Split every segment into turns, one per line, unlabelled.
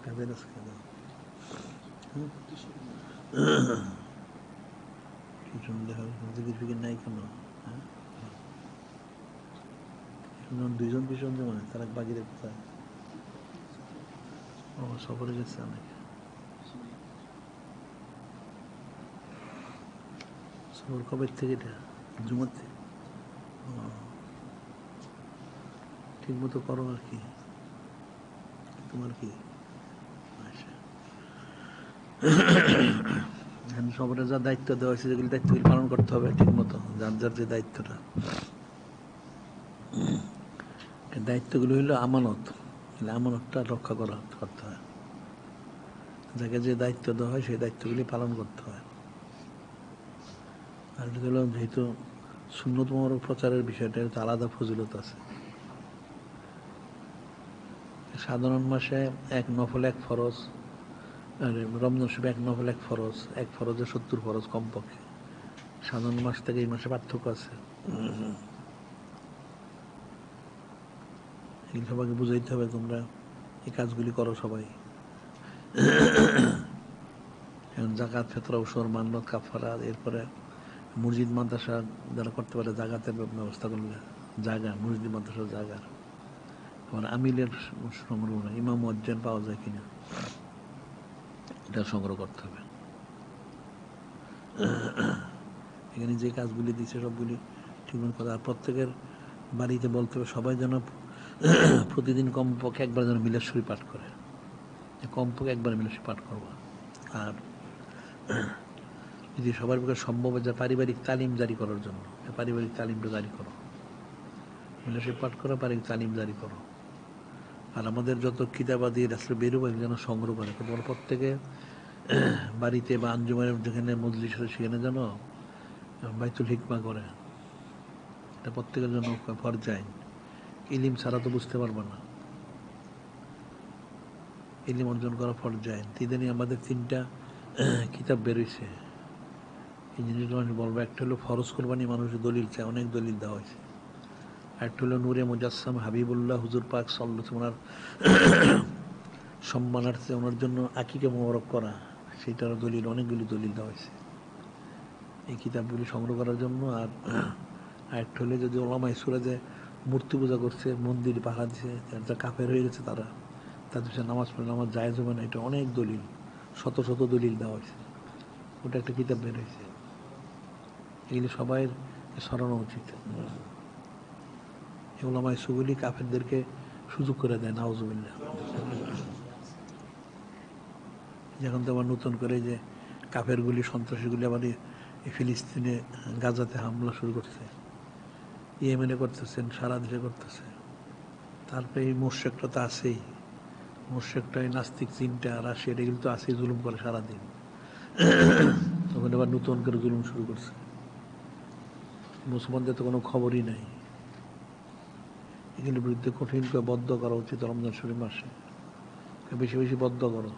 কাজের আজকে টিউশন দেখা জিকির ফিকির নাই কেন? হ্যাঁ, দুইজন টিউশন যে মানে তারা বাকিদের কোথায়? ও সফরে গেছে অনেক। সফর কবে থেকে? এটা জুমাতে। ঠিক মতো করো আর কি, তোমার কি সফরে যা দায়িত্ব দেওয়া হয়েছে যেগুলি দায়িত্বগুলি পালন করতে হবে ঠিক মতো, যার যার যে দায়িত্বটা। দায়িত্বগুলো হইল আমানত, আমানতটা রক্ষা করতে হয়। যাকে যে দায়িত্ব দেওয়া হয় সেই দায়িত্বগুলি পালন করতে হয়। আর এটা হলো যেহেতু সুন্নত মোবারক প্রচারের বিষয়টা তো আলাদা ফজিলত আছে। সাধারণ মাসে এক নফল এক ফরজ, আর রমজান শরীফ এক নফল এক ফরজ, এক ফরজে 70 ফরজ কমপক্ষে। সাধারণ মাস থেকে এই মাসে পার্থক্য আছে। এগুলো সবাইকে বুঝাইতে হবে, তোমরা এই কাজগুলি করো সবাই। এখন জাকাত, ফিতরা, উসর, মান্নত, কাফারা, এরপরে মসজিদ মাদ্রাসা যারা করতে পারে জাকাতের ব্যবস্থা করলে জায়গা, মসজিদ মাদ্রাসার জায়গা। আমার আমিলের সংগ্রহ না, ইমাম মুয়াজ্জিন পাওয়া যায় কিনা এটা সংগ্রহ করতে হবে। এখানে যে কাজগুলি দিচ্ছে সবগুলি ঠিকমতো কথা। আর প্রত্যেকের বাড়িতে বলতে হবে সবাই যেন প্রতিদিন কমপক্ষে একবার যেন মিলাদ শরীফ পাঠ করে, কমপক্ষে একবার মিলাদ শরীফ পাঠ করবো। আর যদি সবার পক্ষে সম্ভব হয় যা পারিবারিক তালিম জারি করার জন্য, পারিবারিক তালিমটা জারি করো, মিলাদ শরীফ পাঠ করো, পারিবারিক তালিম জারি করো। আর আমাদের যত কিতাবাদি রাস্তা বেরোবে যেন সংগ্রহ করে, তোমরা প্রত্যেকে বাড়িতে বা আঞ্জুমানের যেখানে মজলিস সেখানে যেন বাইতুল হিকমা করে। এটা প্রত্যেকের জন্য ফরজাইন। ইলিম ছাড়া তো বুঝতে পারবো না, ইলিম অর্জন করা ফরজাইন। তিদিনই আমাদের 3টা কিতাব বেরোইছে, এই জিনিসগুলো আমি বলবো। একটা হলো ফরজ কোরবানি, মানুষের দলিল চায়, অনেক দলিল দেওয়া হয়েছে। একটা হলো নূরে মুজাসসাম হাবিবুল্লাহ হুজুর পাক সাল্লাল্লাহু ওনার সম্মানার্থে ওনার জন্য আকিকা মোবারক করা, সেটার দলিল, অনেকগুলি দলিল দেওয়া হয়েছে এই কিতাবগুলি সংগ্রহ করার জন্য। আর একটা হলে যদি ওলামায়ে সুরাজে মূর্তি পূজা করছে, মন্দির পাহারা দিছে, যা কাফের হয়ে গেছে তারা, তাদের সে নামাজ পড়লে নামাজ জায়েজ হবে না, এটা অনেক দলিল, শত শত দলিল দেওয়া হয়েছে। ওটা একটা কিতাব বের হয়েছে, এগুলি সবাই সরানো উচিত। ওলামায়ে সুগুলি কাফেরদেরকে সুযোগ করে দেয়, নাউজুবিল্লাহ। এখন তো আবার নতুন করে যে কাফেরগুলি, সন্ত্রাসীগুলি আবার ফিলিস্তিনে গাজাতে হামলা শুরু করছে, ইয়েমেনে করতেছেন, সারা দেশে করতেছে। তারপরে এই মোর্শেকটা তো আছেই, মোর্শেকটা এই নাস্তিক চিন্তা রাশিয়া এগুলো তো আছেই, জুলুম করে সারাদিন। তখন আবার নতুন করে জুলুম শুরু করছে, মুসলমানদের তো কোনো খবরই নাই। এগুলির বিরুদ্ধে কঠিন করে বদ্ধ করা উচিত রমজান শরীফ মাসে, বেশি বেশি বদ্ধ করো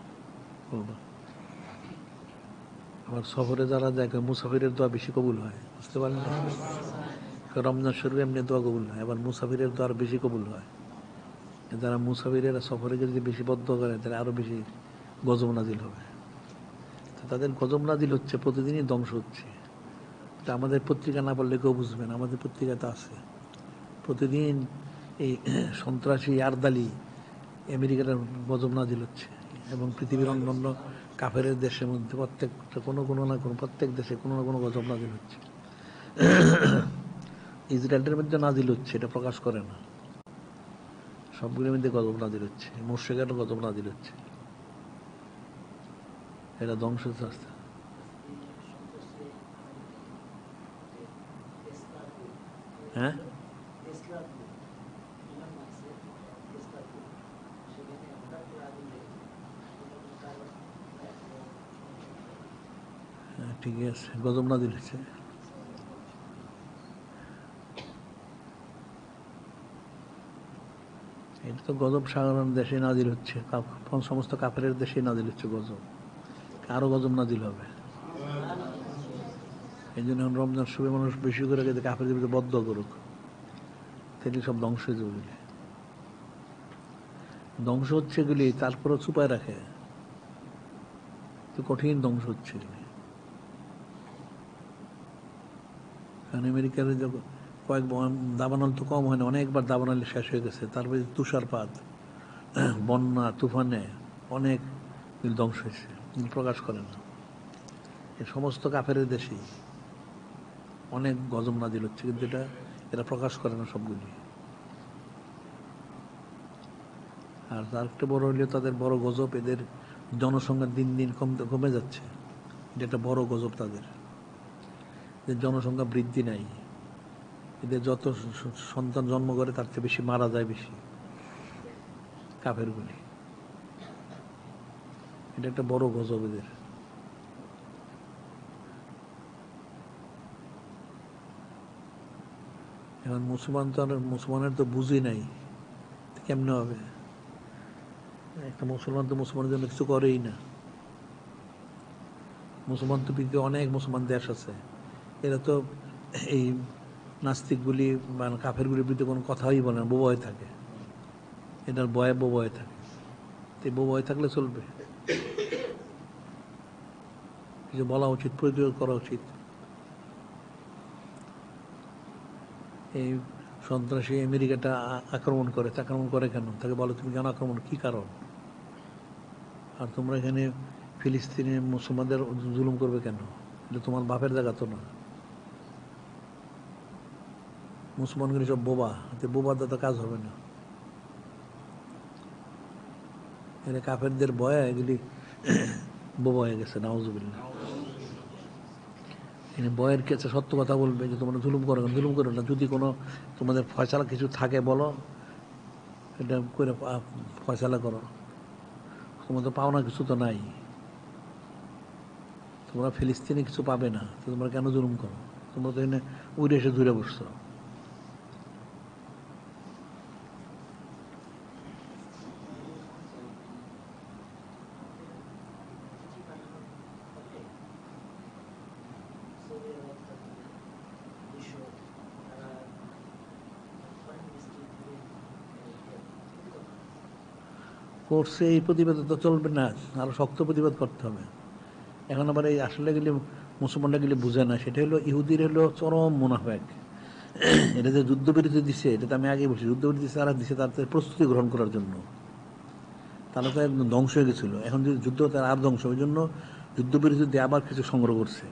বলবা। আবার সফরে যারা যায় মুসাফিরের দোয়া বেশি কবুল হয়, বুঝতে পারলেন? রমজান শরীফ এমনি দোয়া কবুল হয়, আবার মুসাফিরের দোয়া আরো বেশি কবুল হয়। যারা মুসাফিরেরা সফরে যদি বেশি বদ্ধ করে তাহলে আরো বেশি গজব নাজিল হবে। তাদের গজব নাজিল হচ্ছে, প্রতিদিনই ধ্বংস হচ্ছে। তা আমাদের পত্রিকা না পড়লে কেউ বুঝবেন, আমাদের পত্রিকাতে আছে প্রতিদিন এই সন্ত্রাসী আরদালি আমেরিকার গজব নাজিল হচ্ছে, এবং পৃথিবীর অন্যান্য কাফের দেশের মধ্যে প্রত্যেকটা কোনো না কোনো, প্রত্যেক দেশে কোনো না কোনো গজব নাজিল হচ্ছে। ইসরায়েলের মধ্যে নাজিল হচ্ছে, এটা প্রকাশ করে না, সবগুলোর মধ্যে গজব নাজিল হচ্ছে, মুর্শিদের গজব নাজিল হচ্ছে, এটা ধ্বংসের রাস্তা। হ্যাঁ, ঠিক আছে, গজব নাজিল হচ্ছে। এটা তো গজব সাধারণ দেশে নাজিল হচ্ছে, সমস্ত কাফের দেশে নাজিল হচ্ছে গজব, আরো গজব নাজিল হবে। এই জন্য রমজান শুভে মানুষ বেশি করে কাফের বিরুদ্ধে বদ্ধ করুক, তাহলে সব ধ্বংস হয়ে যাবে। ধ্বংস হচ্ছে এগুলি, তারপরেও চুপায় রাখে, তো কঠিন ধ্বংস হচ্ছে এগুলি। কারণ আমেরিকার যখন দাবানল তো কম হয় না, অনেকবার দাবানলে শেষ হয়ে গেছে, তারপরে তুষারপাত, বন্যা, তুফানে অনেক ধ্বংস হয়েছে, কিন্তু প্রকাশ করে না। এই সমস্ত কাফের দেশেই অনেক গজব নাজিল হচ্ছে, কিন্তু এটা এরা প্রকাশ করে না সবগুলি। আর তার একটা বড় হইলেও তাদের বড় গজব, এদের জনসংখ্যা দিন দিন কমে যাচ্ছে। এটা একটা বড় গজব তাদের, যে জনসংখ্যা বৃদ্ধি নাই। এদের যত সন্তান জন্ম করে তার চেয়ে বেশি মারা যায় বেশি কাফেরগুলি। এটা একটা বড় গজব এদের। এখন মুসলমানের তো বুঝি নাই, কেমনে হবে? একটা মুসলমান তো মুসলমানের জন্য কিছু করেই না। মুসলমান তো পৃথিবীতে অনেক মুসলমান দেশ আছে, এরা তো এই নাস্তিকগুলি মানে কাফেরগুলির বিরুদ্ধে কোনো কথাই বলে না, বোবা হয়ে থাকে। এটার ভয়ে বোবা হয়ে থাকে। তো বোবা হয়ে থাকলে চলবে? কিছু বলা উচিত, প্রতিরোধ করা উচিত। এই সন্ত্রাসী আমেরিকাটা আক্রমণ করে, আক্রমণ করে কেন? তাকে বলো তুমি কেন আক্রমণ, কী কারণ? আর তোমরা এখানে ফিলিস্তিনি মুসলমানদের জুলুম করবে কেন? এটা তোমার বাপের জায়গা তো না। মুসলমানগুলি সব বোবা, বোবার তো কাজ হবে না। এরা কাফেরদের ভয়ে এগুলি বোবা হয়ে গেছে, নাউজুবিল্লাহ। এখানে বয়ের কাছে সত্য কথা বলবে যে তোমরা জুলুম করো না, জুলুম করো না। যদি কোনো তোমাদের ফয়সালা কিছু থাকে বলো, এটা করে ফয়সালা করো। তোমাদের পাওনা কিছু তো নাই, তোমরা ফিলিস্তিনে কিছু পাবে না, তো তোমরা কেন জুলুম করো? তোমরা তো এখানে উড়ে এসে দূরে বসছো। করছে, এই প্রতিবাদ তো চলবে না, আরো শক্ত প্রতিবাদ করতে হবে। এখন আবার এই আসলে গেলে মুসলমানরা গেলে বুঝে না, সেটা হলো ইহুদির হলো চরম মুনাফেক। এটা যে যুদ্ধবিরতি দিছে, এটা তো আমি আগেই বলছি, যুদ্ধবিরতি তারা দিছে তার প্রস্তুতি গ্রহণ করার জন্য। তারা তো একদম ধ্বংস হয়ে গেছিল, এখন যদি যুদ্ধ তার আর ধ্বংস, ওই জন্য যুদ্ধবিরতি দিয়ে আবার কিছু সংগ্রহ করছে,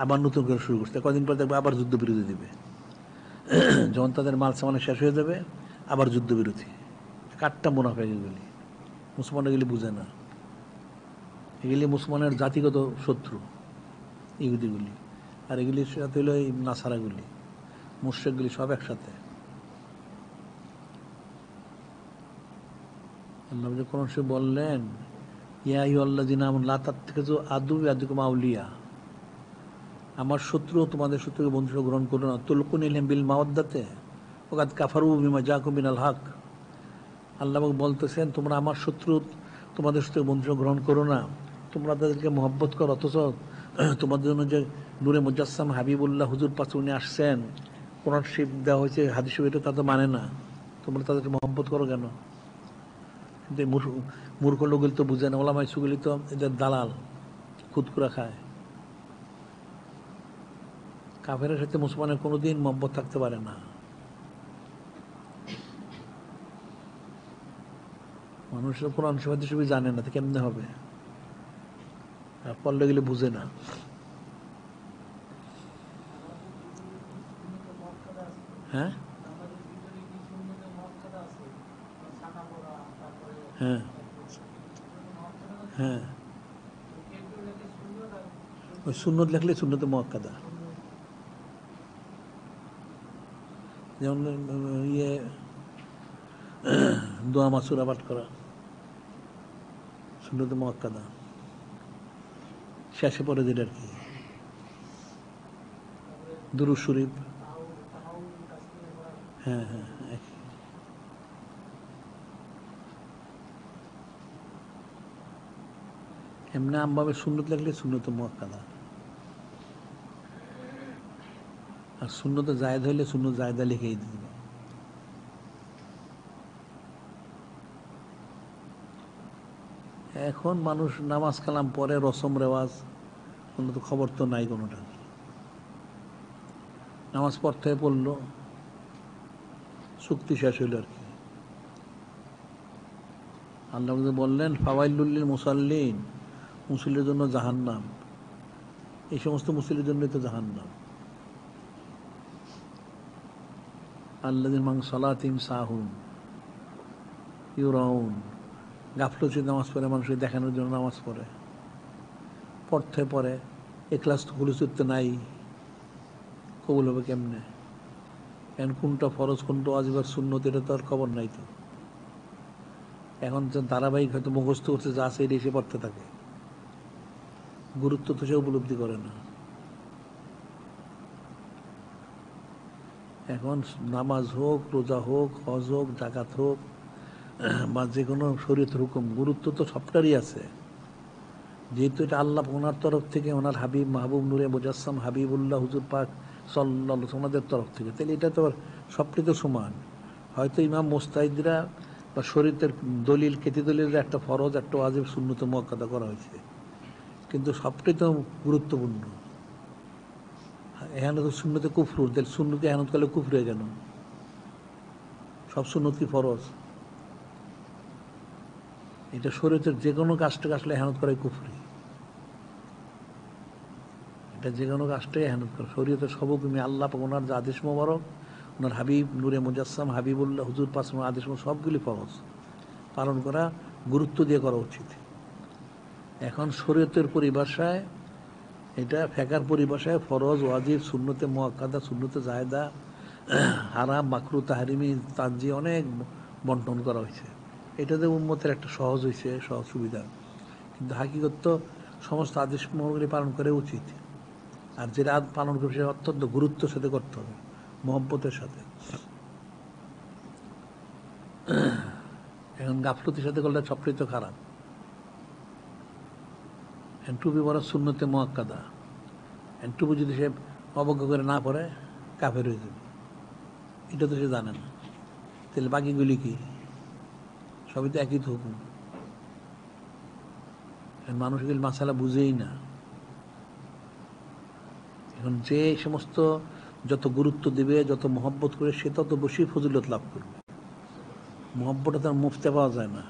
আবার নতুন করে শুরু করছে। কদিন পর দেখবে আবার যুদ্ধবিরতি দিবে, যখন তাদের মাল সামানে শেষ হয়ে যাবে আবার যুদ্ধবিরতি। কাঠটা মুনাফেক এগুলি, মুসলমানরা এগুলি বুঝে না। এগুলি মুসলমানের জাতিগত শত্রু ইহুদিগুলি, আর এগুলির সাথে হলো এই নাসারাগুলি, মুশরিকগুলি সব একসাথে। আল্লাহ যে কোরআন শরীফে বললেন, ইয়া আইয়ুহাল্লাযীনা আমানু লা তাত্তাখিযু আদুওয়ি আদুকুম আউলিয়া, আমার শত্রু তোমাদের শত্রুকে বন্ধু গ্রহণ করো না। তুলকুনা ইলাইহিম বিল মাওয়াদ্দাতি ওয়া কাদ কাফারু বিমা জাআকুম মিনাল হক। আল্লাহ বলতেছেন তোমরা আমার শত্রু তোমাদের সাথে বন্ধু গ্রহণ করো না, তোমরা তাদেরকে মহব্বত করো, অথচ তোমাদের জন্য যে নূরে মুজাসসাম হাবিবুল্লাহ হুজুর পাশে উনি আসছেন, কোরআন শরীফ দেওয়া হয়েছে, হাদিস শরীফ, এটা তো মানে না, তোমরা তাদেরকে মহব্বত করো কেন? কিন্তু মূর্খ লোকগুলি তো বুঝে না, ওলামাই সুগুলি তো এদের দালাল, খুদকুরা খায়। কাফেরের সাথে মুসলমানের কোনোদিন মহব্বত থাকতে পারে না। মানুষের কোরআন শরীফ হাদিস শরীফ জানে না, তো কেমনে হবে? আর পড়লে গেলে বুঝে না। হ্যাঁ হ্যাঁ হ্যাঁ, ওই সুন্নত লেখলে সুন্নতে মুআক্কাদা। যেমন ইয়ে দোয়া মাসুরা পাঠ করা সুন্নতে মুআক্কাদা, শেষে পড়ে যেটা আর কি, দুরূদ শরীফ। হ্যাঁ হ্যাঁ, এমনি আমভাবে সুন্নত লেখলে সুন্নতে মুআক্কাদা, আর সুন্নতে জায়েদ হইলে সুন্নত জায়েদা লিখেই দিবে। এখন মানুষ নামাজ কালাম পরে রসম রেওয়াজ, কোনো তো খবর তো নাই কোনোটা। নামাজ পড়তে পড়লো, চুক্তি শেষ হইল আর কি। আল্লাহ বললেন ফাওয়াইলুল মুসাল্লিন, মুসল্লির জন্য জাহান্নাম। এই সমস্ত মুসল্লির জন্যই তো জাহান্নাম। আল্লাযিনা মান সালাতিহিম সাহুন ইউরাউন, গাফলতি নামাজ পড়ে, মানুষকে দেখানোর জন্য নামাজ পড়ে, পড়তে পড়ে এখলাস তো খুলুসুত নাই, কবুল হবে কেমনে? এখন কোনটা ফরজ কোনটা ওয়াজিব আর সুন্নত এটা তো আর খবর নাই তো। এখন যে ধারাবাহিক হয়তো মুখস্থ করছে, যা আছে এটা এসে পড়তে থাকে, গুরুত্ব তো সে উপলব্ধি করে না। এখন নামাজ হোক, রোজা হোক, হজ হোক, জাকাত হোক, বা যে কোনো শরীয়তের হুকুম, গুরুত্ব তো সবটারই আছে। যেহেতু এটা আল্লাহ ওনার তরফ থেকে, ওনার হাবিব মাহবুব নূরে মুজাসসাম হাবিবুল্লাহ হুজুর পাক সাল্লাল্লাহু ওনাদের তরফ থেকে, তাহলে এটা তো সবটি তো সমান। হয়তো ইমাম মুস্তাহিদরা বা শরীয়তের দলিল কেতি দলিলের একটা ফরজ, একটা ওয়াজিব, সুন্নত মুআক্কাদা করা হয়েছে, কিন্তু সবটাই তো গুরুত্বপূর্ণ। এখানে তো সুন্নতে কুফরুর, তাহলে সুন্নতে এহানত করলে কুফর হয়ে কেন? সব সুন্নত কি ফরজ? এটা শরীয়তের যে কোনো কাজটাকে আসলে এহানত করাই কুফরি। এটা যে কোনো কাজটাই এহানত করা, শরীয়তের সবগুমি আল্লাহ ওনার যে আদেশ মোবারক, ওনার হাবিব নূরে মুজাসসাম হাবিবুল্লাহ হুজুর পাক আদেশ সবগুলি ফরজ, পালন করা গুরুত্ব দিয়ে করা উচিত। এখন শরীয়তের পরিভাষায়, এটা ফেকার পরিভাষায় ফরজ, ওয়াজিব, সুন্নতে মুআক্কাদা, সুন্নতে জায়েদা, হারাম, মাকরু, তাহরিমি, তানজি অনেক বন্টন করা হয়েছে। এটাতে উম্মতের একটা সহজ হয়েছে, সহজ সুবিধা। কিন্তু হাকিকত তো সমস্ত আদেশ মোহরগুলি পালন করে উচিত। আর যেটা পালন করবে সেটা অত্যন্ত গুরুত্বের সাথে করতে হবে, মহব্বতের সাথে। এখন গাফলতির সাথে করলে সবটাই তো খারাপ। টুপি পরা সুন্নতে মুআক্কাদা, টুপি যদি সে অবজ্ঞা করে না পড়ে, কাফের হয়ে যাবে, এটা তো সে জানে না। তাহলে বাকিগুলি কি? সবই তো একই তো হুকুম। মানুষ এগুলি মাসালা বুঝেই না। এখন যে সমস্ত যত গুরুত্ব দিবে, যত মহব্বত করে, সে তত বেশি ফজিলত লাভ করবে। মহব্বতটা তার মুফতে পাওয়া যায় না,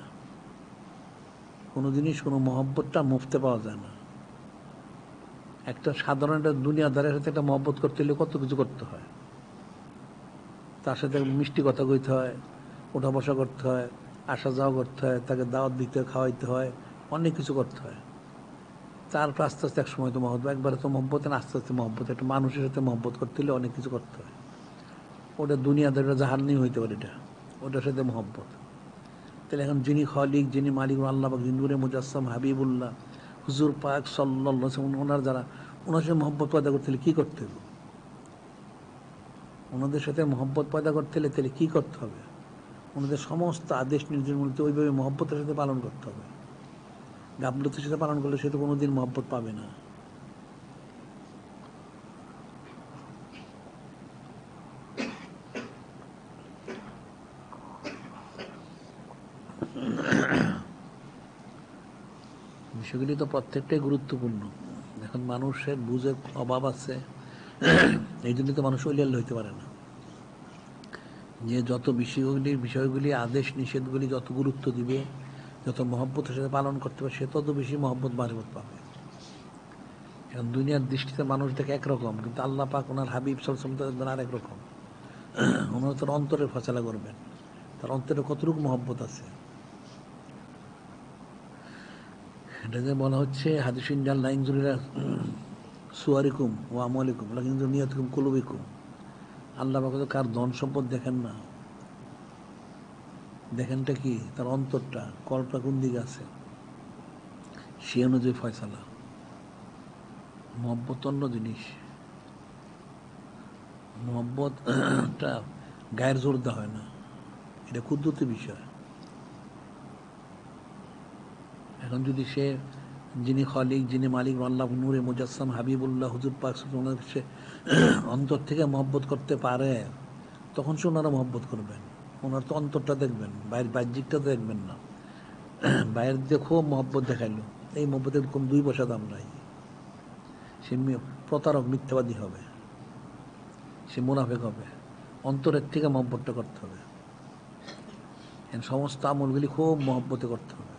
কোনো জিনিস, কোনো মহব্বতটা মুফতে পাওয়া যায় না। একটা সাধারণ একটা দুনিয়াদারের সাথে একটা মহব্বত করতে হলে কত কিছু করতে হয়। তার সাথে মিষ্টি কথা কইতে হয়, ওঠা বসা করতে হয়, আসা যাওয়া করতে হয়, তাকে দাওয়াত দিতে হয়, খাওয়াইতে হয়, অনেক কিছু করতে হয়। তারপর আস্তে আস্তে এক সময় তো মহব্বত, একবারে তো মহব্বত না, আস্তে আস্তে মহব্বত। একটা মানুষের সাথে মহব্বত করতে হলে অনেক কিছু করতে হয়। ওটা দুনিয়াদারের জাহান্নামই হইতে পারে, এটা ওটার সাথে মহব্বত। তাহলে এখন যিনি খালিক, যিনি মালিক আল্লাহ পাক, নূরে মুজাসসাম হাবিবুল্লাহ হুজুর পাক সাল্লাল্লাহু আলাইহি ওয়াসাল্লাম, ওনার যারা, ওনার সাথে মহব্বত পয়দা করতে হলে কী করতে হবে? ওনাদের সাথে মহব্বত পয়দা করতে হলে তাহলে কী করতে হবে? ওনাদের সমস্ত আদেশ নির্দেশগুলিতে ওইভাবে মহব্বতের সাথে পালন করতে হবে। গাফলতির সাথে পালন করলে সে তো কোনোদিন মহব্বত পাবে না। বিষয়গুলি তো প্রত্যেকটাই গুরুত্বপূর্ণ। এখন মানুষের বুঝের অভাব আছে, এই জন্য তো মানুষ ওলিয়াল হইতে পারে না। যে যত বিষয়গুলি আদেশ নিষেধগুলি যত গুরুত্ব দিবে, যত মহব্বতের সাথে পালন করতে পারে, সে তত বেশি মহব্বত মারিবত পাবে। এখন দুনিয়ার দৃষ্টিতে মানুষ দেখে একরকম, কিন্তু আল্লাহ পাক ওনার হাবিব সাল্লাল্লাহু আলাইহি ওয়াসাল্লাম দেখবেন আরেক রকম। ওনার তার অন্তরের ফয়সালা করবেন, তার অন্তরে কতটুকু মহব্বত আছে। এটা যে বলা হচ্ছে হাদিস ইনজাল লাইনজুরিরা সুয়ারিকুম ও আমলিকুম কিন্তু নিয়তকুম কুলুবিকুম। আল্লাহ পাক তো কার ধন সম্পদ দেখেন না, দেখেনটা কি? তার অন্তরটা, কলটা কোন দিকে আছে, সে অনুযায়ী ফয়সালা। মহব্বত অন্য জিনিস। মহব্বতটা গায়ের জোর দেওয়া হয় না, এটা কুদরতি বিষয়। এখন যদি সে, যিনি খালিক, যিনি মালিক আল্লাহ নূরে মুজাসসাম হাবিবুল্লাহ হুজুর পাক সে অন্তর থেকে মহব্বত করতে পারে, তখন সে ওনারা মহব্বত করবেন। ওনার তো অন্তরটা দেখবেন, বাহ্যিকটা দেখবেন না। বাইরের দিয়ে খুব মহব্বত দেখাইলো, এই মহব্বতের কোন 2 পয়সা দাম নাই। সে প্রতারক, মিথ্যাবাদী হবে, সে মুনাফেক হবে। অন্তরের থেকে মহব্বতটা করতে হবে। সমস্ত আমলগুলি খুব মহব্বতে করতে হবে।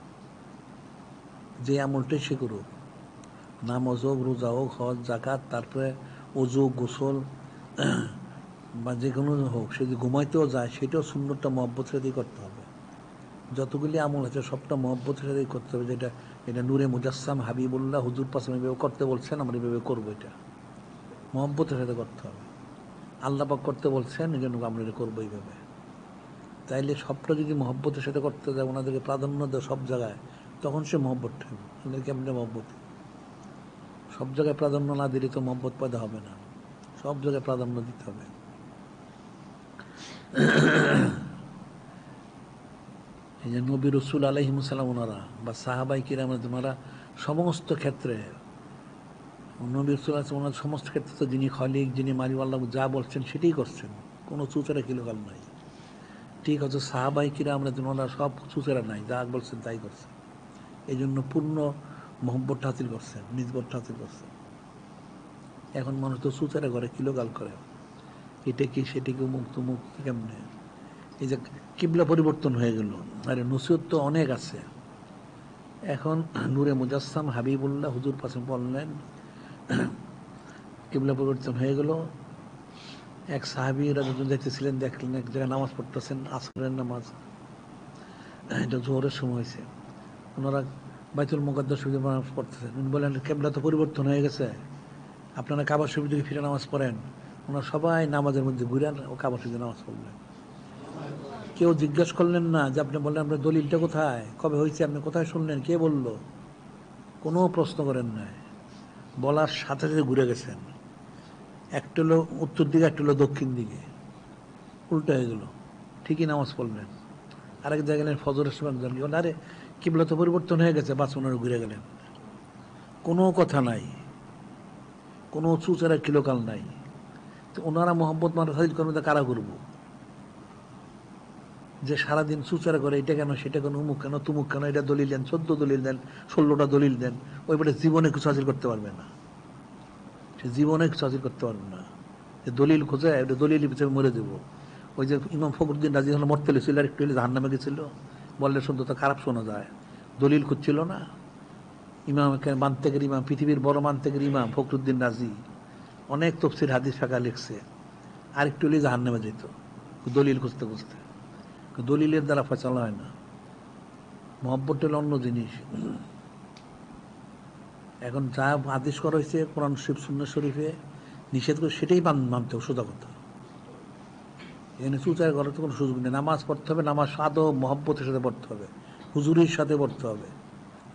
যে আমলটাই সে করুক, নামাজ হোক, রোজা হোক, হজ, জাকাত, তারপরে ওযু, গোসল বা যে কোনো হোক, সে যদি ঘুমাইতেও যায় সেটাও সুন্নতটা মহব্বতের সাথেই করতে হবে। যতগুলি আমল আছে সবটা মহব্বতের সাথেই করতে হবে। যেটা এটা নূরে মুজাসসাম হাবিবুল্লাহ হুজুর পাশে এভাবে করতে বলছেন, আমরা এভাবে করবো। এটা মহব্বতের সাথে করতে হবে। আল্লাহ পাক করতে বলছেন, এই জন্য আমরা এটা করবো এইভাবে। তাইলে সবটা যদি মহব্বতের সাথে করতে যায়, ওনাদেরকে প্রাধান্য দেয় সব জায়গায়, তখন সে মহব্বত হবে। ওনাদেরকে এমনি মহব্বত, সব জায়গায় প্রাধান্য না দিলে তো মহব্বত পয়দা হবে না। সব জায়গায় প্রাধান্য দিতে হবে। এই যে নবী রসুল আলাইহিমুসাল্লাম ওনারা বা সাহাবাই কিরাম ওনারা সমস্ত ক্ষেত্রে, নবী রসুল ওনার সমস্ত ক্ষেত্রে তো যিনি খলিক, যিনি মালিক, আল্লাহ যা বলছেন সেটাই করছেন, কোনো চুচেরা কিলোকাল নাই। ঠিক আছে, সাহাবাই কিরাম ওনারা সব চুচেরা নাই, যা বলছেন তাই করছেন। এই জন্য পূর্ণ মহব্বতটা হাসিল করছেন, নিজবতটা হাসিল করছেন। এখন মানুষ তো চুচেরা করে, কিলোকাল করে, এটা কি সেটা কি, মুখ তুমুক কেমনে। এই যে কিবলা পরিবর্তন হয়ে গেল, আরে নসিহত তো অনেক আছে। এখন নূরে মুজাসসাম হাবিবুল্লাহ হুজুর পাশে বললেন, কিবলা পরিবর্তন হয়ে গেল। এক সাহাবীরা যখন যাইতেছিলেন, দেখলেন এক জায়গায় নামাজ পড়তেছেন, আসরের নামাজ, এটা জোহরের সময় হয়েছে। ওনারা বাইতুল মুকাদ্দাস শরীফে নামাজ পড়তেছেন। উনি বলেন, কিবলা তো পরিবর্তন হয়ে গেছে, আপনারা কাবা শরীফ দিকে ফিরে নামাজ পড়েন। ওনারা সবাই নামাজের মধ্যে ঘুরেন ও কাবা শরীফে নামাজ পড়লেন। কেউ জিজ্ঞেস করলেন না যে আপনি বললেন আপনার দলিলটা কোথায়, কবে হয়েছে, আপনি কোথায় শুনলেন, কে বলল, কোনো প্রশ্ন করেন নাই। বলার সাথে সাথে ঘুরে গেছেন। একটা হলো উত্তর দিকে, একটা হলো দক্ষিণ দিকে, উল্টো হয়ে গেল, ঠিকই নামাজ পড়লেন। আরেক জায়গায় গেলেন ফজরের সময়, আরে কিবলা তো পরিবর্তন হয়ে গেছে, বাস ওনারা ঘুরে গেলেন। কোনো কথা নাই, কোনো চুচারা কিলোকাল নাই। তো ওনারা মোহাম্মদ মারা হাজির করবেন, তা কারা করবো? যে সারাদিন চুচারা করে, এটা কেন, সেটা কেন, উমুক কেন, তুমুক কেন, এটা দলিল দেন, 14 দলিল দেন, 16টা দলিল দেন, ওইবারে জীবনে কিছু হাজির করতে পারবে না। সে জীবনে কিছু হাজির করতে পারবে না। যে দলিল খোঁজে, ওটা দলিল পিছনে মরে দেবো। ওই যে ইমাম ফখরুদ্দিন রাজি হলো, মরতে লেছিল, আর একটু হলে জাহান্নামে গেছিল, বললে শুনতো তো খারাপ শোনা যায়। দলিল খুঁজছিল না। ইমামকে মানতেকের ইমাম, পৃথিবীর বড় মানতেকের ইমাম ফখরুদ্দিন রাজি, অনেক তফসির হাদিস ফাঁকা লিখছে, আর একটু হলে জাহান্নামে যেত দলিল খুঁজতে খুঁজতে। দলিলের দ্বারা ফয়সালা হয় না। মহব্বত হলো অন্য জিনিস। এখন যা আদেশ করা হয়েছে কোরআন শরীফ, সুন্নাহ শরীফে নিষেধ করে, সেটাই মানতে হবে, সোজা কথা। এখানে চুচার করার তো কোনো সুযোগ নেই। নামাজ পড়তে হবে, নামাজ আদব মহব্বতের সাথে পড়তে হবে, হুজুরির সাথে পড়তে হবে,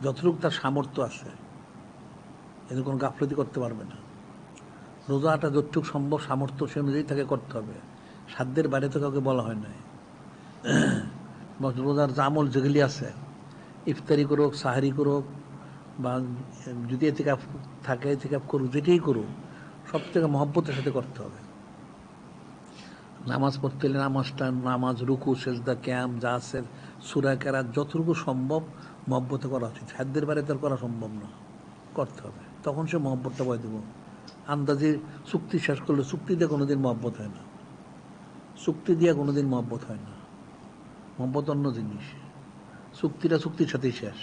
যতটুকু তার সামর্থ্য আছে। এতে কোনো গাফলতি করতে পারবে না। রোজাটা যতটুকু সম্ভব সামর্থ্য সে অনুযায়ী তাকে করতে হবে, সাধ্যের বাইরে তো কাউকে বলা হয় নাই। রোজার জামল যেগুলি আছে, ইফতারি করুক, সাহারি করুক, বা যদি এতিকাফ থাকে এতিকাফ করুক, যেটাই করুক, সব থেকে মহব্বতের সাথে করতে হবে। নামাজ পড়তে হলে নামাজটা, নামাজ, রুকু, সেজদা, ক্যাম যা আছে, সূরা কেরাত, যতটুকু সম্ভব মহব্বতে করা উচিত। সাধ্যের বাইরে তার করা সম্ভব না, করতে হবে, তখন সে মহব্বতটা বয়ে দেবো। আন্দাজে চুক্তি শেষ করলে, চুক্তি দিয়ে কোনোদিন মহব্বত হয় না, চুক্তি দিয়ে কোনোদিন মহব্বত হয় না। মহব্বত অন্য জিনিস, চুক্তিটা চুক্তির সাথেই শেষ।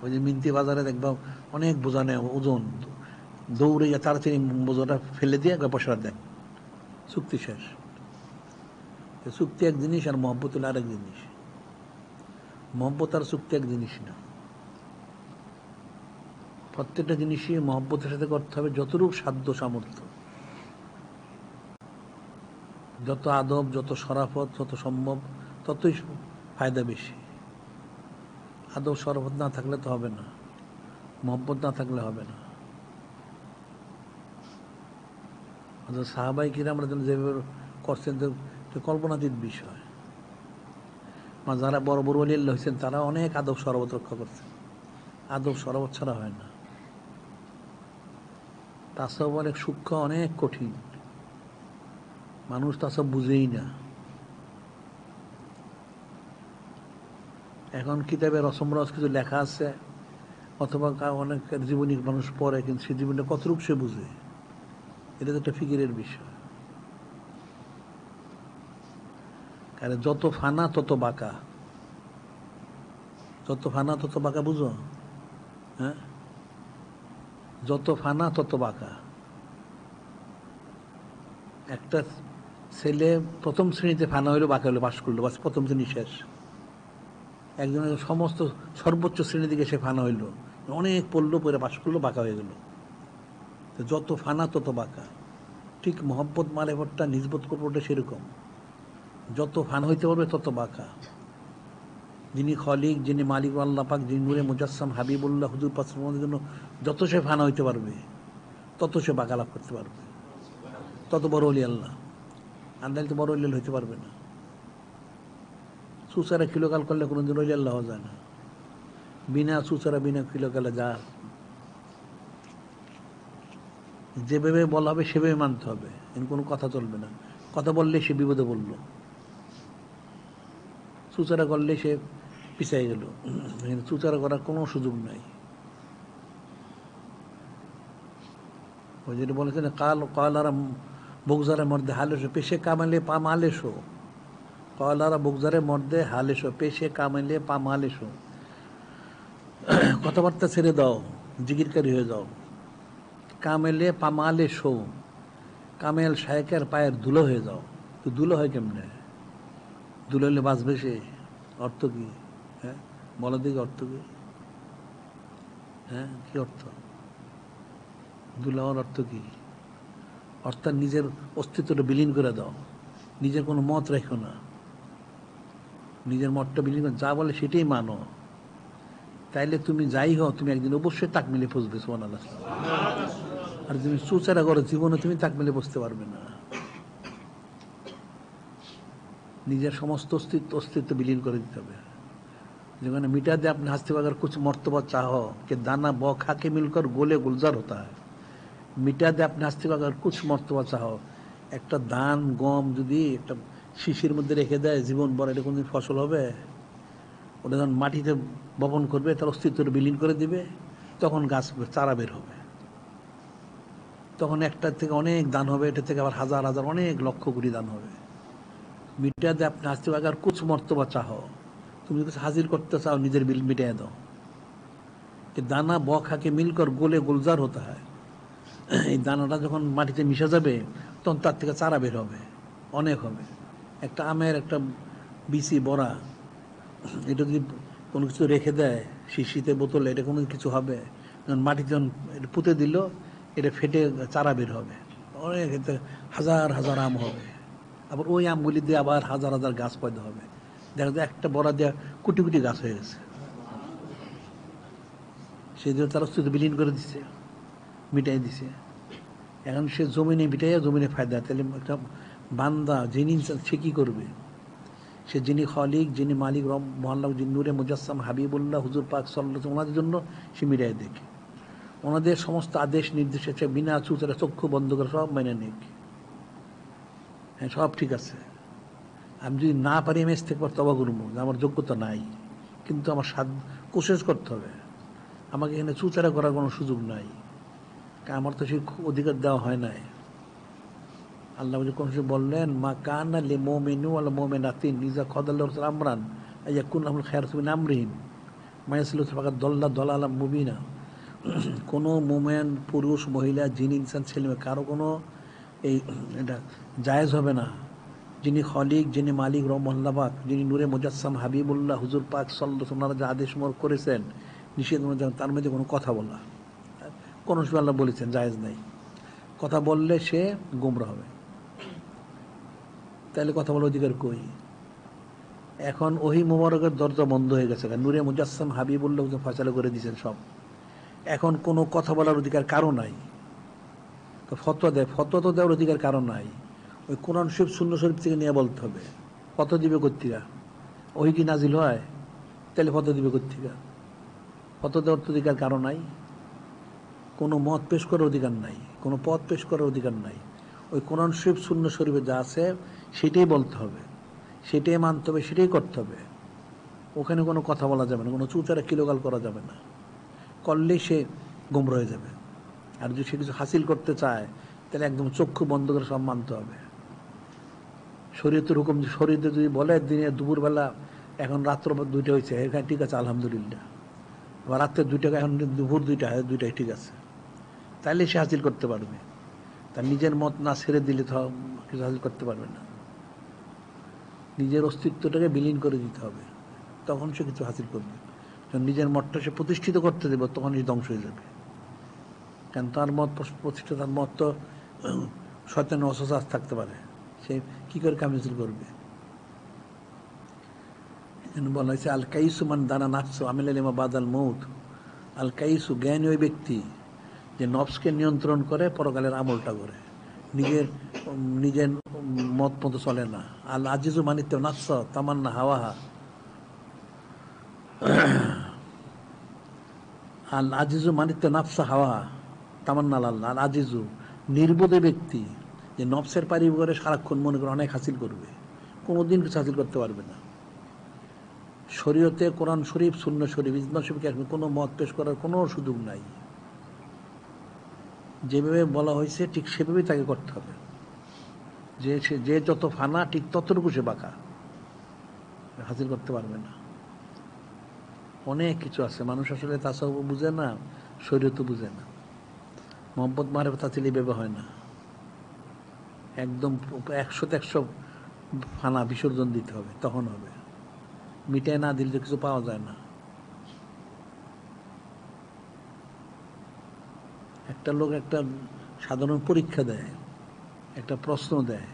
ওই যে মিন্তি বাজারে দেখবা অনেক বোঝা নেয়, ওজন, দৌড়ে তাড়াতাড়ি বোঝাটা ফেলে দিয়ে পয়সাটা দেন, চুক্তি শেষ। চুক্তি এক জিনিস, আর মহব্বত হলো আরেক জিনিস। মহব্বত আর চুক্তি এক জিনিস না। প্রত্যেকটা জিনিসই মহব্বতের সাথে করতে হবে, যতটুকু সাধ্য সামর্থ্য। যত আদব, যত শরাফত, যত সম্ভব, ততই ফায়দা বেশি। আদব শরাফত না থাকলে তো হবে না, মহব্বত না থাকলে হবে না। সাহাবাই কিরাম যেভাবে করছেন, তো কল্পনাতীত বিষয়। বা যারা বড় বড় ওলি আল্লাহ হয়েছেন, তারা অনেক আদব শরাবত রক্ষা করছেন। আদব শরাবত ছাড়া হয় না। তাসব অনেক সূক্ষ্ম, অনেক কঠিন, মানুষ তাসব বুঝেই না। এখন কিতাবে রসমরস কিছু লেখা আছে, অথবা অনেক জীবনী মানুষ পড়ে, কিন্তু সে জীবনটা কতটুকু সে বুঝে, এটা তো একটা ফিকিরের বিষয়। কারণ যত ফানা তত বাঁকা, যত ফানা তত বাঁকা, বুঝো? হ্যাঁ, যত ফানা তত বাঁকা। একটা ছেলে প্রথম শ্রেণীতে ফানা হইলো, বাঁকা হইলো, পাশ করলো, বাস প্রথম শ্রেণী শেষ। একজনের সমস্ত সর্বোচ্চ শ্রেণী দিকে সে ফানা হইলো, অনেক পড়লো, পড়ে পাশ করলো, বাঁকা হয়ে গেল। তো যত ফানা তত বাঁকা। ঠিক মহব্বত মারেফতটা নিজবত করবোটা সেরকম, যত ফানা হইতে পারবে তত বাঁকা। যিনি খলিক, যিনি মালিক আল্লাহ পাক, যিনি নূরে মুজাসসাম হাবিবুল্লাহ হুজুর পাক সাল্লাল্লাহু আলাইহি ওয়াসাল্লামের জন্য যত সে ফানা হইতে পারবে, তত সে বাঁকা লাভ করতে পারবে, তত বড় অলি আল্লাহ। আর নাহলে তো বড় অলি হইতে পারবে না। সুসারা কিলোকাল করলে কোনোদিন অলি আল্লাহ হওয়া যায় না। বিনা সুসারা বিনা কিলোকালে যা যেভাবে বলা হবে সেভাবে মানতে হবে, এর কোনো কথা চলবে না। কথা বললে সে বিপদে বলল, সুচারা করলে সে পিছাই গেল, সুচারা করার কোনো সুযোগ নাই। ওই যেটা বলেছেন, কালারা বগজারের মধ্যে হালেশো, পেশে কামালে পা মালেশো। কালারা বগজারের মধ্যে হালেশো, পেশে কামালে পা মালেশো। কথাবার্তা ছেড়ে দাও, জিকিরকারী হয়ে যাও। কামেলে পা মালেশো, কামেল শায়েকের পায়ের ধুলো হয়ে যাও। তো ধুলো হয় কেমনে? ধুলো হলে বাঁচবে সে? অর্থ কি? হ্যাঁ, বলো দিকে অর্থ কি? হ্যাঁ, কি অর্থ? ধুলো হওয়ার অর্থ কি? অর্থাৎ নিজের অস্তিত্বটা বিলীন করে দাও, নিজের কোনো মত রেখো না, নিজের মতটা বিলীন করে যা বলে সেটাই মানো। তাইলে তুমি যাই হও, তুমি একদিন অবশ্যই তাক মিলে বসবে, সুবহানাল্লাহ। আর তুমি সুচারা করো, জীবনে তুমি তাক মিলে বসতে পারবে না। নিজের সমস্ত অস্তিত্ব বিলীন করে দিতে হবে। যেখানে मिटा दे अपने हस्ती अगर कुछ मर्तबा चाहो कि दाना बौ खा के मिलकर गोले गुलजार होता है। मिटा दे अपने हस्ती अगर कुछ मर्तबा चाहो, একটা ধান গম যদি একটা শিশির মধ্যে রেখে দেয় জীবন ভর, এটা কোনদিন ফসল হবে? ওটা যখন মাটিতে বপন করবে, তার অস্তিত্বটা বিলীন করে দিবে, তখন গাছ চারা বের হবে। তখন একটার থেকে অনেক দান হবে, এটা থেকে আবার হাজার হাজার অনেক লক্ষ কোটি দান হবে। মিটা দে আপনি হাসতে আগার কুছ মর্তবা চাহো, তুমি যদি হাজির করতে চাও নিজের বিল মিটিয়ে দাও। দানা ব খাকে মিলকর গোলে গুলজার হতে হয়। এই দানাটা যখন মাটিতে মিশে যাবে, তখন তার থেকে চারা বের হবে, অনেক হবে। একটা আমের একটা বিচি বড়া, এটা যদি কোনো কিছু রেখে দেয় শিশিতে বোতলে, এটা কোনো কিছু হবে? যখন মাটিতে যখন এটা পুঁতে দিল, এটা ফেটে চারা বের হবে, অনেক, এতে হাজার হাজার আম হবে। আবার ওই আমগুলি দিয়ে আবার হাজার হাজার গাছ পয়দা হবে। দেখা যায় একটা বড়া দেওয়া কোটি কোটি গাছ হয়ে গেছে। সেই জন্য তার অস্তিত্ব বিলীন করে দিচ্ছে, মিটাই দিছে। এখন সে জমিনে মিটাইয়া জমিনে ফায়দা। তাহলে একটা বান্দা যিনি, সে কী করবে? সে যিনি খলিক, যিনি মালিক রব মহল্লা, যিনি নূরে মুজাসসাম হাবিবুল্লাহ হুজুর পাক সাল্লাল্লাহু আলাইহি ওয়াসাল্লাম, ওনাদের জন্য সে মিটাই দেখে। ওনাদের সমস্ত আদেশ নির্দেশ আছে, বিনা চুচারা চক্ষু বন্ধ করে সব মেনে নিক। হ্যাঁ, সব ঠিক আছে। আমি যদি না পারি, আমি ইস্তেগফার তওবা করব, আমার যোগ্যতা নাই, কিন্তু আমার কোশিশ করতে হবে। আমাকে এখানে চুচারা করার কোনো সুযোগ নাই, আমার তো সেই অধিকার দেওয়া হয় নাই। আল্লাহ কোন বললেন, মা কানা লি মুমিনু ওয়াল মুমিনাতিন ইযা কাদাল্লাহু আমরান আইয়াকুন লাহুল খায়রাতু মিন আমরিহিম মায়াসলু ফাকাদ দাল্লা দালালাম মুবিনা। কোনো মুমিন পুরুষ মহিলা জিন ইনসান ছেলে মেয়ে কারো কোনো এই এটা জায়েজ হবে না, যিনি খলিক, যিনি মালিক রহমাল্লাবাক, যিনি নূরে মুজাসসাম হাবিবুল্লাহ হুজুর পাক সাল্লাল্লাহু আলাইহি ওয়াসাল্লাম যে আদেশ মোর করেছেন, নিষেধ তার মধ্যে কোনো কথা বলা, কোনো সময় আল্লাহ বলেছেন জায়েজ নাই। কথা বললে সে গোমরা হবে। তাহলে কথা বলার অধিকার কই? এখন ওহি মুবারকের দরজা বন্ধ হয়ে গেছে, নূরে মুজাসসাম হাবিবুল্লাহ ফয়সালা করে দিয়েছেন সব। এখন কোনো কথা বলার অধিকার কারো নাই। তো ফতোয়া দেয়, ফতোয়া তো দেওয়ার অধিকার কারো নাই। ওই কোরআন শরীফ সুন্নাহ শরীফ থেকে নিয়ে বলতে হবে। ফতোয়া দিবে কোত্থেকে? ওই কি নাজিল হয়? তাহলে ফতোয়া দিবে কোত্থেকে? ফতোয়া দেওয়ার অধিকার কারো নাই। কোনো মত পেশ করার অধিকার নাই, কোনো পথ পেশ করার অধিকার নাই। ওই কোরআন শরীফ সুন্নাহ শরীফে যা আছে সেটাই বলতে হবে, সেটাই মানতে হবে, সেটাই করতে হবে। ওখানে কোনো কথা বলা যাবে না, কোনো চুচারা কিলোগাল করা যাবে না, করলেই সে গুমরা হয়ে যাবে। আর যদি সে কিছু হাসিল করতে চায় তাহলে একদম চক্ষু বন্ধ করে সব মানতে হবে। শরীয়তের হুকুম, শরীয়তে যদি বলে দিনে দুপুরবেলা এখন রাত্র 2টা হয়েছে, এখানে ঠিক আছে আলহামদুলিল্লাহ, আবার রাত্রে 2টা, এখন দুপুর 2টা, 2টাই ঠিক আছে, তাইলে সে হাসিল করতে পারবে। তার নিজের মত না ছেড়ে দিলে তো কিছু হাসিল করতে পারবে না। নিজের অস্তিত্বটাকে বিলীন করে দিতে হবে, তখন সে কিছু হাসিল করবে। যখন নিজের মতটা সে প্রতিষ্ঠিত করতে দেবে তখন সে ধ্বংস হয়ে যাবে। কারণ তার মত প্রতিষ্ঠিত, তার মত তো শয়তানের অসসাস থাকতে পারে, সে কি করে কামিল করবে। বলা হয়েছে আল কাইসু মান দানা নাফসু আমিল লিমা বাদাল মৌত। আল কাইসু জ্ঞানী ওই ব্যক্তি যে নফসকে নিয়ন্ত্রণ করে, পরকালের আমলটা করে, নিজের নিজের মত মতো চলে না। আল আজিজু মানিত্য নাফস তামান্না হাওয়াহা। আল আজিজু মানিত্য নাফসা হাওয়াহা তামান্না আল্লাহ। আল আজিজু নির্বোধ ব্যক্তি যে নফসের পারি করে সারাক্ষণ মনে করে অনেক হাসিল করবে, কোনোদিন কিছু হাসিল করতে পারবে না। শরীয়তে কোরআন শরীফ, সুন্নাহ শরীফ, ইজমা শরীফকে কোনো মত পেশ করার কোনো সুযোগ নাই। যেভাবে বলা হয়েছে ঠিক সেভাবেই তাকে করতে হবে। যে যত ফানা ঠিক ততটুকু সে বাঁকা, হাসিল করতে পারবে না। অনেক কিছু আছে, মানুষ আসলে তাসাউফ বুঝে না, শরীয়ত বুঝে না। মোহাম্মদ মারেফত হাসিল এইভাবে হয় না, একদম 100-তে 100 ফানা বিসর্জন দিতে হবে, তখন হবে। মিটায় না দিলে কিছু পাওয়া যায় না। একটা লোক একটা সাধারণ পরীক্ষা দেয়, একটা প্রশ্ন দেয়,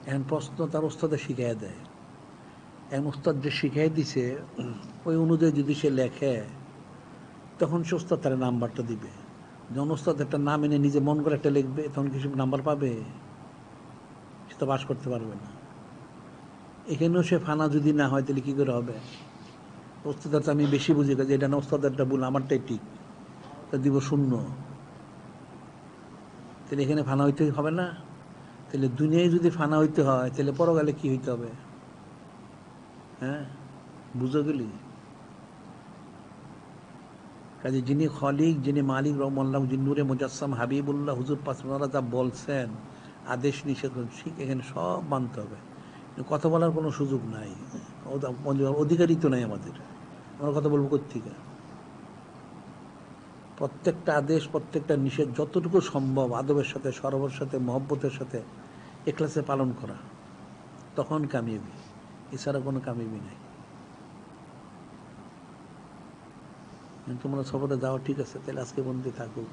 এখন প্রশ্ন তার ওস্তাদে শিখাই দেয়। এখন ওস্তাদ যে শিখাই দিছে ওই অনুযায়ী যদি সে লেখে, তখন সে ওস্তাদ তার নাম্বারটা দিবে। যখন ওস্তাদ একটা নাম এনে নিজে মন করে একটা লিখবে, তখন কিছু নাম্বার পাবে? সে তো পাস করতে পারবে না। এখানেও সে ফানা যদি না হয় তাহলে কী করে হবে? ওস্তাদ আমি বেশি বুঝি, যে এটা না ওস্তাদেরটা ভুল, আমারটাই ঠিক, তা দিব 0। তাহলে এখানে ফানা হইতে হবে না? তাহলে দুনিয়ায় যদি ফানা হইতে হয় তাহলে পরকালে কি হইতে হবে? হ্যাঁ, বুঝো গেলি? কাজে যিনি খলিক, যিনি মালিক রহমাল্লাহ, যিনি নূরে মুজাসসাম হাবিবুল্লাহ হুজুর পাসমারা যা বলছেন, আদেশ নিষেধ, ঠিক এখানে সব মানতে হবে। কথা বলার কোনো সুযোগ নাই, অধিকারই তো নাই আমাদের। আমরা কথা বলবো কোত্থেকে? প্রত্যেকটা আদেশ, প্রত্যেকটা নিষেধ যতটুকু সম্ভব আদবের সাথে, সরবর সাথে, মহব্বতের সাথে, এখলাসে পালন করা, তখন কামিয়াবি। এছাড়া কোনো কামিয়াবি নাই। তোমরা সফরে যাও, ঠিক আছে, তাহলে আজকে বন্দি থাকুক।